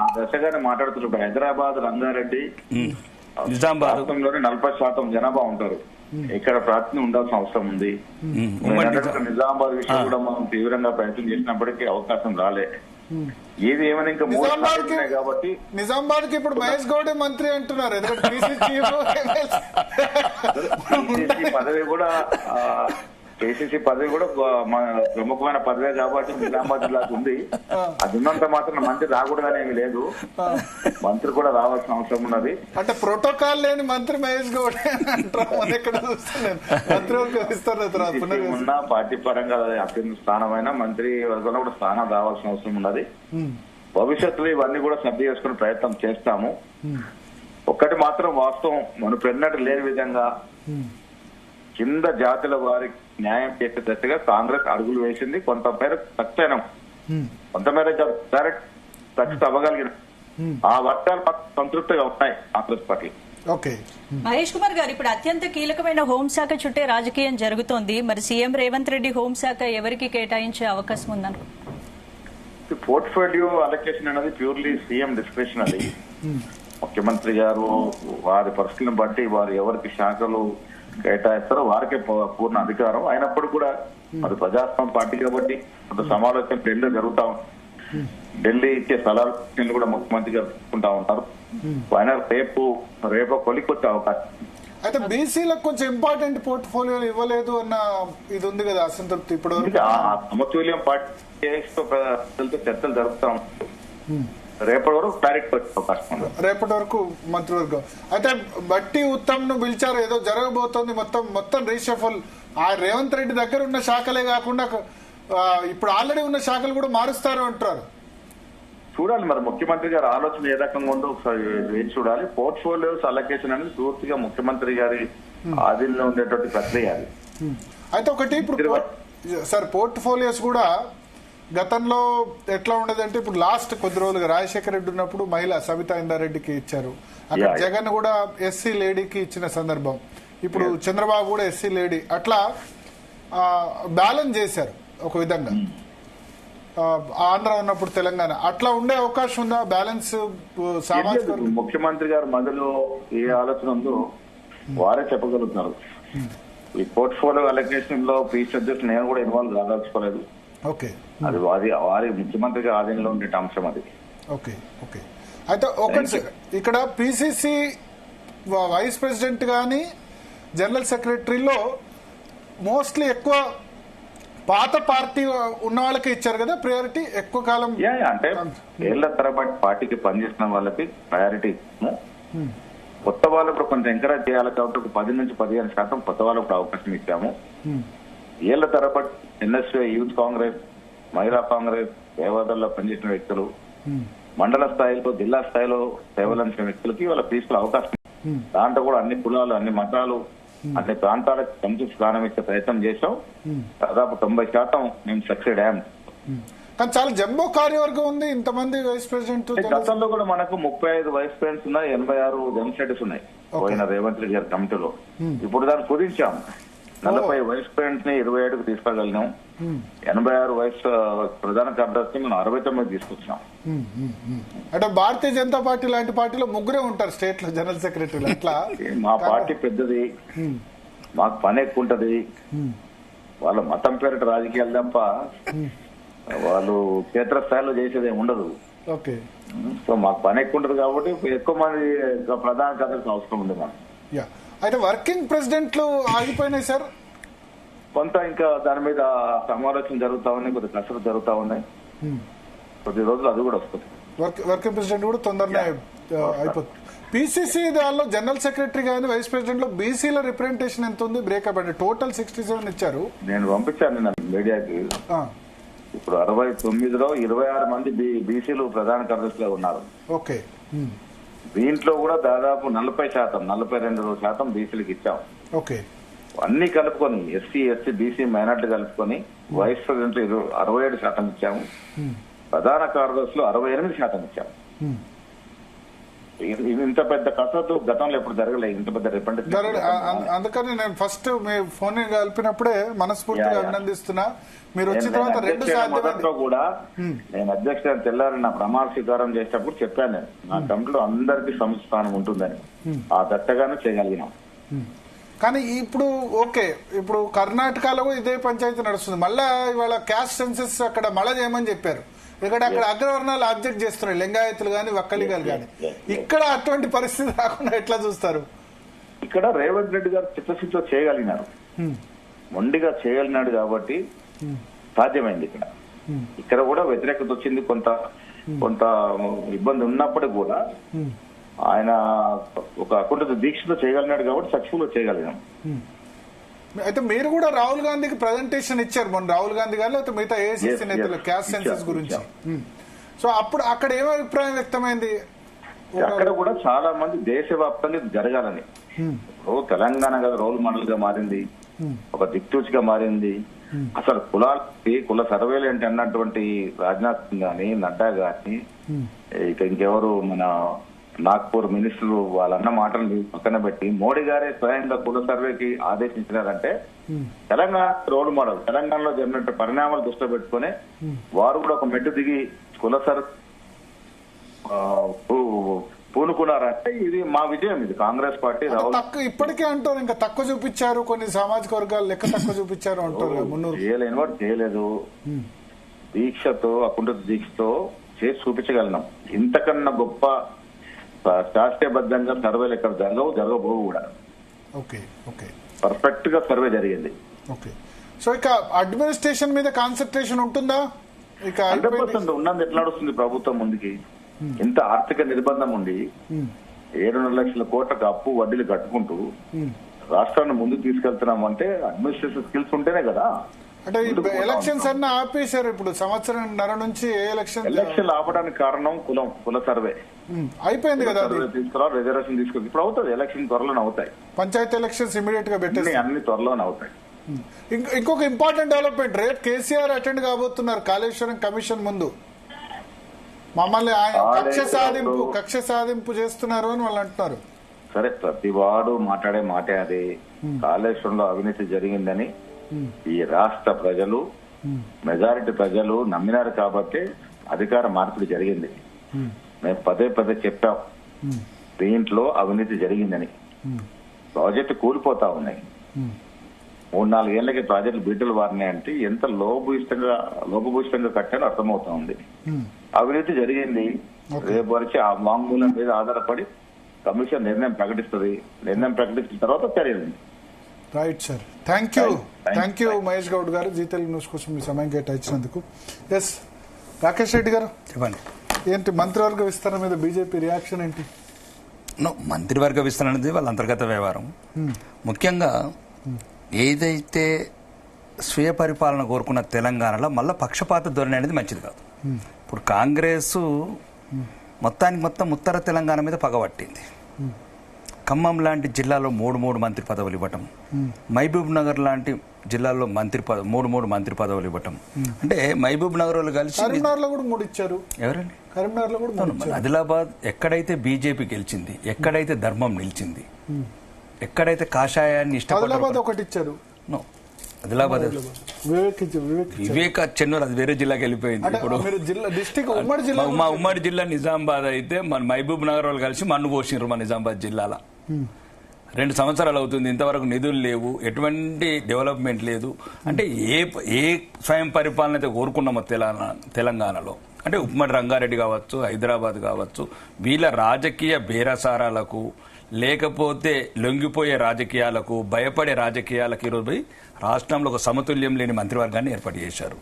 ఆ దశగానే మాట్లాడుతున్నప్పుడు హైదరాబాద్, రంగారెడ్డి, నిజామాబాద్ రాష్ట్రంలోనే 40% జనాభా ఉంటారు. ఇక్కడ ప్రాతినిధ్యం ఉండాల్సిన అవసరం ఉంది. నిజామాబాద్ విషయం కూడా మనం తీవ్రంగా ప్రయత్నం చేసినప్పటికీ అవకాశం రాలే. ఏది ఏమైనా ఇంకా కాబట్టి నిజామాబాద్ కి ఇప్పుడు మహేష్ గౌడే మంత్రి అంటున్నారు. పదవి కూడా కేసీసీ పదవి కూడా ప్రముఖమైన పదవే కాబట్టి నిజామాబాద్ జిల్లాకు ఉంది. అది ఉన్నంత మాత్రం మంత్రి రాకూడదని ఏమి లేదు, మంత్రి కూడా రావాల్సిన అవసరం ఉన్నది. అంటే ప్రోటోకాల్ లేని మంత్రి మహేష్ గౌడ్ ఉన్న పార్టీ పరంగా అత్యంత స్థానమైన మంత్రి వర్గంలో కూడా స్థానం రావాల్సిన అవసరం ఉన్నది. భవిష్యత్తులో ఇవన్నీ కూడా సర్ది చేసుకునే ప్రయత్నం చేస్తాము. ఒక్కటి మాత్రం వాస్తవం, మనం పెన్నట్టు లేని విధంగా కింద జాతుల వారికి న్యాయం చేసే దశగా కాంగ్రెస్ అడుగులు వేసింది. కొంతమేర సక్సెస్ అయినాం, కొంతమేర సక్సెస్ అవ్వగలిగిన ఆ వర్గాలు సంతృప్తిగా ఉన్నాయి కాంగ్రెస్ పార్టీ. మహేష్ కుమార్ గారు, ఇప్పుడు అత్యంత కీలకమైన హోంశాఖ చుట్టే రాజకీయం జరుగుతోంది. మరి సీఎం రేవంత్ రెడ్డి హోంశాఖ ఎవరికి కేటాయించే అవకాశం ఉందను? పోర్ట్ఫోలియో అలొకేషన్ అనేది ప్యూర్లీ సీఎం డిస్క్రిప్షనరీ. ముఖ్యమంత్రి గారు వారి పరిస్థితులను బట్టి వారు ఎవరికి శాఖలు కేటాయిస్తారో వారికే పూర్ణ అధికారం. అయినప్పుడు కూడా అది ప్రజాస్వామ్య పార్టీ కాబట్టి కొంత సమాలోచన ఢిల్లీ జరుగుతా ఉంది. ఢిల్లీ ఇచ్చే సలహాలు కూడా ముఖ్యమంత్రి గారు తీసుకుంటా ఉంటారు. ఆయన రేపు కొలికొచ్చే అవకాశం. అయితే బీసీలకు కొంచెం ఇంపార్టెంట్ పోర్ట్ఫోలియో ఇవ్వలేదు అన్న ఇది ఉంది కదా అసంతృప్తి. ఇప్పుడు సమతుల్యం పార్టీ చర్చలు జరుపుతా ఉంటాయి. రేపటి వరకు క్లారిటీ వచ్చే అవకాశం ఉంది. రేపటి వరకు మంత్రివర్గం. అయితే బట్టి ఉత్తమ్ ను పిలిచారు, ఏదో జరగబోతోంది, మొత్తం రీషఫల్. ఆ రేవంత్ రెడ్డి దగ్గర ఉన్న శాఖలే కాకుండా ఇప్పుడు ఆల్రెడీ ఉన్న శాఖలు కూడా మారుస్తారు అంటారు. చూడాలి మరి ముఖ్యమంత్రి గారి ఆలోచన ఏ రకంగా ఉందో ఒకసారి వేచి చూడాలి. పోర్ట్ఫోలియోస్ అలొకేషన్ అనేది పూర్తిగా ముఖ్యమంత్రి గారి ఆధీనంలో ఉండేటువంటి ప్రక్రియ. అయితే ఒకటి ఇప్పుడు సార్ పోర్ట్ఫోలియోస్ కూడా గతంలో ఎట్లా ఉండదంటే ఇప్పుడు లాస్ట్ కొద్ది రోజులుగా రాజశేఖర రెడ్డి ఉన్నప్పుడు మహిళ సబితా ఇందారెడ్డికి ఇచ్చారు. అక్కడ జగన్ కూడా ఎస్సీ లేడీకి ఇచ్చిన సందర్భం. ఇప్పుడు చంద్రబాబు కూడా ఎస్సీ లేడీ. అట్లా బ్యాలెన్స్ చేశారు ఒక విధంగా. ఆంధ్ర ఉన్నప్పుడు తెలంగాణ అట్లా ఉండే అవకాశం ఉందా? బ్యాలెన్స్ సామాజిక ముఖ్యమంత్రి గారు మధ్యలో ఏ ఆలోచన ఉందో వారే చెప్పగలుగుతున్నారు. ఈ పోర్ట్ఫోలియో అలొకేషన్ లో పీస్ అధ్యక్షులు నేను కూడా ఇన్వాల్వ్ కాదలుచుకోలేదు. అది వారి ముఖ్యమంత్రి గారి ఆధీనంలో ఉండే అంశం అది. అయితే ఒకటి ఇక్కడ పిసిసి వైస్ ప్రెసిడెంట్ గానీ జనరల్ సెక్రటరీలో మోస్ట్లీ ఎక్కువ పాత పార్టీ ఉన్న వాళ్ళకి ఇచ్చారు కదా ప్రయారిటీ ఎక్కువ కాలం. అంటే ఏళ్ల తరబడి పార్టీకి పనిచేసిన వాళ్ళకి ప్రయారిటీ. కొత్త వాళ్ళు కూడా కొంచెం ఎంకరేజ్ చేయాలి కాబట్టి ఒక 10 నుంచి 15% కొత్త వాళ్ళకు అవకాశం ఇచ్చాము. ఏళ్ల తరబడి ఎన్ఎస్ఏ, యూత్ కాంగ్రెస్, మహిళా కాంగ్రెస్ సేవాదల్లో పనిచేసిన వ్యక్తులు, మండల స్థాయిలో జిల్లా స్థాయిలో సేవలందించిన వ్యక్తులకి వాళ్ళ తీసుకునే అవకాశం. దాంట్లో కూడా అన్ని కులాలు, అన్ని మతాలు, అన్ని ప్రాంతాలకు సంతృప్తి స్థానం ఇచ్చే ప్రయత్నం చేశాం. దాదాపు 90% మేము సక్సెడ్ అయ్యాం. కానీ చాలా జంబో కార్యవర్గం ఉంది, ఇంతమంది వైస్ ప్రెసిడెంట్. గతంలో కూడా మనకు 35 వైస్ ప్రెసిడెంట్స్ ఉన్నాయి, 86 జనరల్ సెక్రటరీస్ ఉన్నాయి పోయిన రేవంత్ రెడ్డి గారి కమిటీలో. ఇప్పుడు దాన్ని కుదించాం. 40 వైస్ ప్రెసిడెంట్స్ ని 27కు తీసుకెళ్ళగలిగినాం. 86 వైస్ ప్రధాన కార్యదర్శి మనం 69 తీసుకొచ్చాం. అంటే భారతీయ జనతా పార్టీ లాంటి పార్టీలో ముగ్గురే ఉంటారు స్టేట్ లో జనరల్ సెక్రటరీలు. అట్లా మా పార్టీ పెద్దది, మాకు పని ఎక్కువ ఉంటది. వాళ్ళ మతం పేరిట రాజకీయాలు తప్ప వాళ్ళు క్షేత్రస్థాయిలో చేసేది ఉండదు. సో మాకు పని ఎక్కువ ఉంటది కాబట్టి ఎక్కువ మంది ప్రధాన కార్యదర్శి అవసరం ఉంది మాకు. అయితే వర్కింగ్ ప్రెసిడెంట్లు ఆగిపోయినాయి సార్. కొంత ఇంకా దాని మీద సమాలోచన జరుగుతా ఉన్నాయి, కొద్ది కసరత్తు జరుగుతా ఉన్నాయి. కొద్ది రోజులు అది కూడా వస్తుంది. వర్కింగ్ ప్రెసిడెంట్ కూడా తొందరనే అయిపోతుంది. పిసిసి దానిలో జనరల్ సెక్రటరీ కానీ వైస్ ప్రెసిడెంట్ లో బీసీల రిప్రజెంటేషన్ ఎంత ఉంది? బ్రేకప్ అంటే టోటల్ 67 ఇచ్చారు. నేను పంపించాను మీడియాకి. ఇప్పుడు 69లో 26 మంది బీసీలు ప్రధాన కార్యదర్శిలో ఉన్నారు. దీంట్లో కూడా దాదాపు 40%, 42% బీసీలకు ఇచ్చాం. అన్ని కలుపుకొని ఎస్సీ, ఎస్టీ, బీసీ, మైనార్టీ కలుపుకొని వైస్ ప్రెసిడెంట్ 67% ఇచ్చాము. ప్రధాన కార్యదర్శులు 68% ఇచ్చాము. ఇంత పెద్ద కసరత్తు గతంలో ఎప్పుడు జరగలేదు, ఇంత పెద్ద రిప్రజెంటేషన్. అందుకని నేను ఫస్ట్ మీ ఫోన్ కలిపినప్పుడే మనస్ఫూర్తిగా అభినందిస్తున్నా. మీరు వచ్చిన తర్వాత రెండు సాధ్యమైంది కూడా. నేను అధ్యక్షుడు తెల్లారి నా ప్రమాణ స్వీకారం చేసేటప్పుడు చెప్పాను, నేను నా కమిటీలో అందరికీ సంస్థానం ఉంటుందని. ఆ దత్తగానే చేయగలిగినాం. కానీ ఇప్పుడు ఓకే, ఇప్పుడు కర్ణాటకలో ఇదే పంచాయతీ నడుస్తుంది. మళ్ళా ఇవాళ క్యాస్ట్ సెన్సెస్ అక్కడ మళ్ళా చేయమని చెప్పారు. ఇక్కడ అక్కడ అగ్రవర్ణాలు ఆబ్జెక్ట్ చేస్తున్నాయి, లింగాయతులు గాని వక్కలిగాలు గాని. ఇక్కడ అటువంటి పరిస్థితి రాకుండా ఎట్లా చూస్తారు? ఇక్కడ రేవంత్ రెడ్డి గారు చిత్తశుద్ధితో చేయగలిగినారు, మొండిగా చేయగలిగినాడు కాబట్టి సాధ్యమైంది. ఇక్కడ కూడా వ్యతిరేకత వచ్చింది, కొంత ఇబ్బంది ఉన్నప్పటికీ కూడా ఆయన ఒక అకుంఠిత దీక్షతో చేయగలిగినాడు కాబట్టి సక్సెస్ఫుల్ గా చేయగలిగాం. అయితే మీరు కూడా రాహుల్ గాంధీకి ప్రజెంటేషన్ ఇచ్చారు మొన్న, రాహుల్ గాంధీ గారు లేకపోతే మిగతా ఏఐసీసీ నేతలు క్యాస్ట్ సెన్సెస్ గురించి. సో అప్పుడు అక్కడ ఏమో అభిప్రాయం వ్యక్తమైంది? అక్కడ కూడా చాలా మంది దేశవ్యాప్తంగా జరగాలని. ఇప్పుడు తెలంగాణ కదా రోల్ మోడల్ గా మారింది, ఒక దిక్సూచిగా మారింది. అసలు కుల సర్వేలు ఏంటి అన్నటువంటి రాజ్నాథ్ సింగ్ గాని, నడ్డా గాని, ఇక ఇంకెవరు మన నాగ్పూర్ మినిస్టర్ వాళ్ళన్న మాటలు పక్కన పెట్టి మోడీ గారే స్వయంగా కుల సర్వేకి ఆదేశించినారంటే తెలంగాణ రోల్ మోడల్. తెలంగాణలో జరిగినట్టు పరిణామాలు దృష్టిలో పెట్టుకుని వారు కూడా ఒక మెట్టు దిగి కుల సర్వే పూనుకున్నారంటే ఇది మా విజయం. ఇది కాంగ్రెస్ పార్టీ ఇప్పటికే అంటారు ఇంకా తక్కువ చూపించారు, కొన్ని సామాజిక వర్గాలు లెక్క తక్కువ చూపించారు అంటారు. చేయలేని వాడు చేయలేదు, దీక్షతో అకుంఠిత దీక్షతో చేసి చూపించగలిగినాం. ఇంతకన్నా గొప్ప శాస్త్రీయబద్ధంగా సర్వేలు ఎక్కడ జరగబోవు కూడా. పర్ఫెక్ట్ గా సర్వే జరిగింది. సో ఇక అడ్మినిస్ట్రేషన్ మీద కాన్సన్ట్రేషన్ ఉంటుందా? ఇక 100% ఉన్నది. ఎట్లా నడుస్తుంది ప్రభుత్వం ముందుకి? ఇంత ఆర్థిక నిర్బంధం ఉండి 7.5 లక్షల కోట్లకు అప్పు వడ్డీలు కట్టుకుంటూ రాష్ట్రాన్ని ముందుకు తీసుకెళ్తున్నాం అంటే అడ్మినిస్ట్రేషన్ స్కిల్స్ ఉంటేనే కదా. అంటే ఎలక్షన్స్ అన్న ఆపేశారు ఇప్పుడు, సంవత్సరంన్నర నుంచి ఎలక్షన్ ఆపడానికి కారణం కుల సర్వే అయిపోయింది కదా. తీసుకురావాలి, రిజర్వేషన్ తీసుకుని ఇప్పుడు అవుతుంది. ఎలక్షన్ త్వరలోనే అవుతాయి, పంచాయతీ ఎలక్షన్స్ ఇమీడియట్ గా పెట్టేసి అన్ని త్వరలోనే అవుతాయి. ఇంకొక ఇంపార్టెంట్ డెవలప్మెంట్, రేపు కేసీఆర్ అటెండ్ కాబోతున్నారు కాళేశ్వరం కమిషన్ ముందు. మమ్మల్ని కక్ష సాధింపు చేస్తున్నారు అని వాళ్ళు అంటున్నారు. సరే, ప్రతి వాడు మాట్లాడే మాటే అది. కాళేశ్వరంలో అవినీతి జరిగిందని ఈ రాష్ట్ర ప్రజలు, మెజారిటీ ప్రజలు నమ్మినారు కాబట్టి అధికార మార్పిడి జరిగింది. మేము పదే చెప్పాం దీంట్లో అవినీతి జరిగిందని. ప్రాజెక్టు కూలిపోతా ఉన్నాయి. 3-4 ఏళ్లకి ప్రాజెక్టులు బీటలు వారినాయంటే ఎంత లోపభూయిష్టంగా కట్టాలో అర్థమవుతా ఉంది. అవినీతి జరిగింది. రేపు వరకు ఆ వాంగ్మూలం మీద ఆధారపడి కమిషన్ నిర్ణయం ప్రకటిస్తుంది. నిర్ణయం ప్రకటించిన తర్వాత చర్యలు. Right sir, thank you Mahesh Goud గారు, జీ తెలుగు న్యూస్ కోసం మీ సమయం కేటాయించినందుకు. ఎస్ రాకేష్ రెడ్డి గారు చెప్పండి, ఏంటి మంత్రివర్గ విస్తరణ మీద బీజేపీ రియాక్షన్ ఏంటి? మంత్రివర్గ విస్తరణ అనేది వాళ్ళ అంతర్గత వ్యవహారం. ముఖ్యంగా ఏదైతే స్వీయ పరిపాలన కోరుకున్న తెలంగాణలో మళ్ళీ పక్షపాత ధోరణి అనేది మంచిది కాదు. ఇప్పుడు కాంగ్రెస్ మొత్తం ఉత్తర తెలంగాణ మీద పగబట్టింది. ఖమ్మం లాంటి జిల్లాలో 3 మంత్రి పదవులు ఇవ్వటం, మహబూబ్ నగర్ లాంటి జిల్లాల్లో 3 మంత్రి పదవులు ఇవ్వటం. అంటే మహబూబ్ నగర్ వాళ్ళు కలిసి కరీంనగర్లో కూడా 3 ఇచ్చారు. ఎవరండి? కరీంనగర్లో కూడా. ఆదిలాబాద్ ఎక్కడైతే బీజేపీ గెలిచింది, ఎక్కడైతే ధర్మం నిలిచింది, ఎక్కడైతే కాషాయాన్ని ఇష్టపడ్డారు ఒకటి ఇచ్చారు. ఆదిలాబాద్ వివేక్ చెన్నూరు అది వేరే జిల్లాకి వెళ్ళిపోయింది. ఇప్పుడు మా ఉమ్మడి జిల్లా నిజామాబాద్ అయితే మన మహబూబ్ నగర్ వాళ్ళు కలిసి మన్ను పోసినారు మన నిజామాబాద్ జిల్లాలో. 2 సంవత్సరాలు అవుతుంది, ఇంతవరకు నిధులు లేవు, ఎటువంటి డెవలప్మెంట్ లేదు. అంటే ఏ స్వయం పరిపాలన అయితే కోరుకున్నామో తెలంగాణలో, అంటే ఉమ్మడి రంగారెడ్డి కావచ్చు, హైదరాబాద్ కావచ్చు, వీళ్ళ రాజకీయ బేరసారాలకు, లేకపోతే లొంగిపోయే రాజకీయాలకు, భయపడే రాజకీయాలకు ఈరోజు రాష్ట్రంలో ఒక సమతుల్యం లేని మంత్రివర్గాన్ని ఏర్పాటు చేశారు.